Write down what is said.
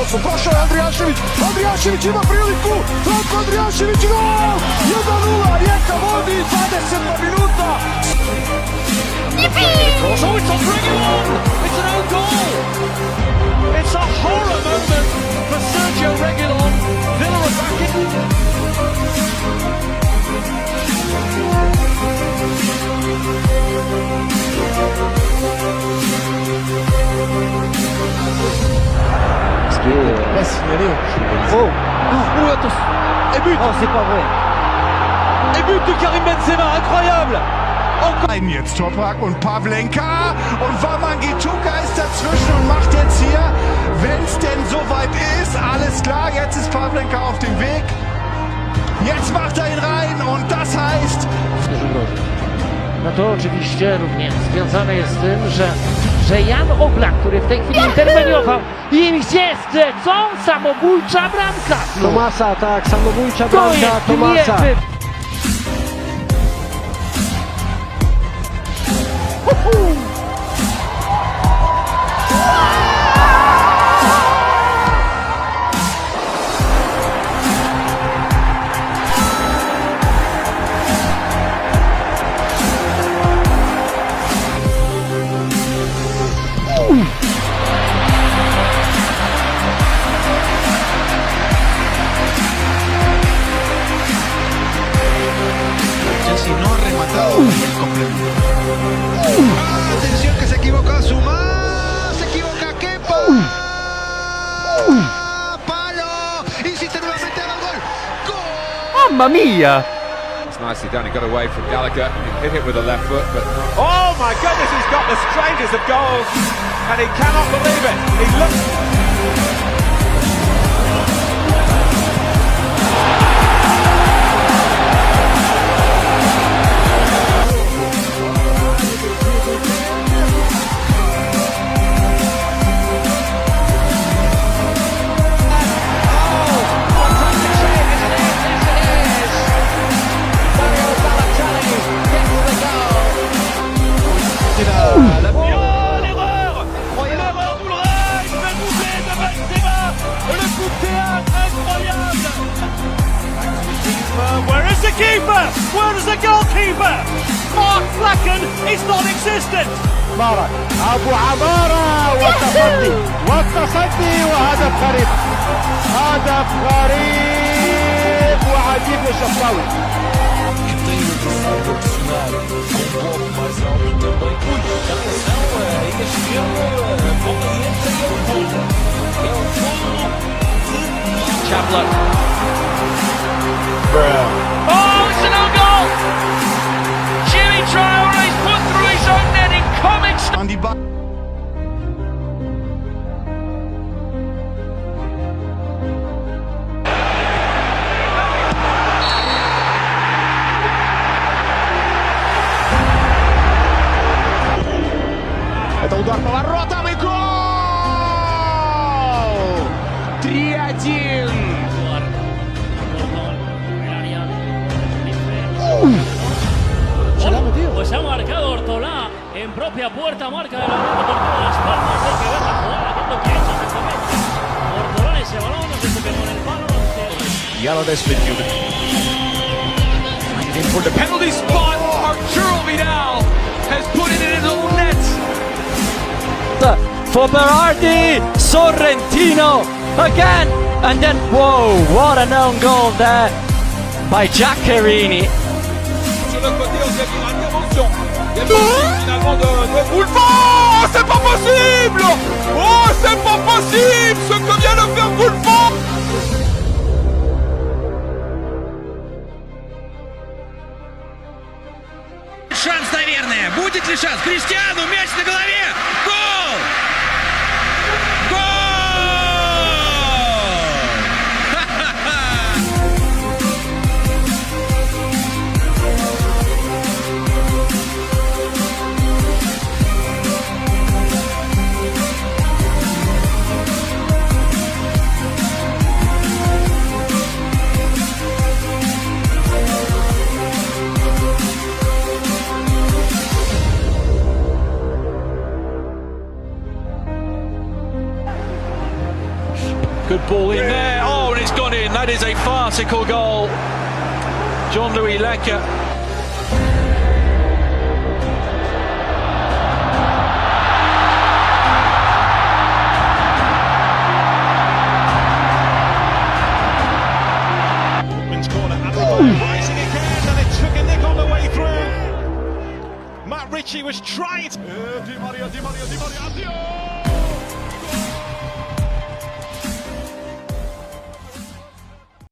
8, prošao je Andrijašević ima priliku, Franko Andrijašević, gol! 1:0, Rijeka vodi 20 minuta! So it's on Reguilon, it's an own goal! It's a horror moment for Sergio Reguilon, Villa are back in. Pas signalé. Oh, attention. Et but. Oh, c'est pas vrai. Et but de Karim Benzema, incroyable. Jetzt Toprak und Pavlenka und Wamangituka ist dazwischen und macht jetzt hier, wenn es denn soweit ist, alles klar, jetzt ist Pavlenka auf dem Weg. Jetzt macht er ihn rein und das heißt... No to oczywiście również związane jest z tym, że Jan Oblak, który w tej chwili interweniował i jest co? Samobójcza bramka! Tomasa, tak, samobójcza bramka Tomasa. Si no ha rematado el complemento. Atención que se equivoca Zuma, se equivoca Kepa. Palo, insiste nuevamente al gol. Gol. Mamma mia! It's nicely done. He got away from Gallagher. He hit it with the left foot, but not. Oh my goodness, he's got the strangest of goals and he cannot believe it. He looks... Where is the keeper? Where is the goalkeeper? Mark Flacken is non-existent. مبارك أبو عمارة والتصدي وهدف غريب. هدف غريب وعجيب للشفراوي. Chapler. Oh, it's an own goal! Jimmy Traore's put through his own net in comic style. An die Ball. Это удар по воротам и гол! 3-1. Pues ha marcado Ortolá en propia puerta, marca de la Unión Deportiva Las Palmas. Hay que ver la jugada, haciendo que ha hecho exactamente. Ortolá ese balón, no sé si pegó en el palo. Yellow this midfielder. In for the penalty spot. Arturo Vidal has put it in his own net. For Berardi, Sorrentino again, and then whoa, what an own goal there by Giaccherini. Sur le côté, on s'est mis intervention. Il y a finalement de Boulevard. Oh, c'est pas possible! Oh, c'est pas possible! Ce que vient de faire Boulevard! Шанс, наверное. Будет ли шанс? Криштиану, мяч на голове. Гол! Гол! Good ball in there. Oh, and it's gone in. That is a farcical goal. Jean-Louis Lecker. Rising again, and it took a nick on the way through. Matt Ritchie was trying to... Di Maria,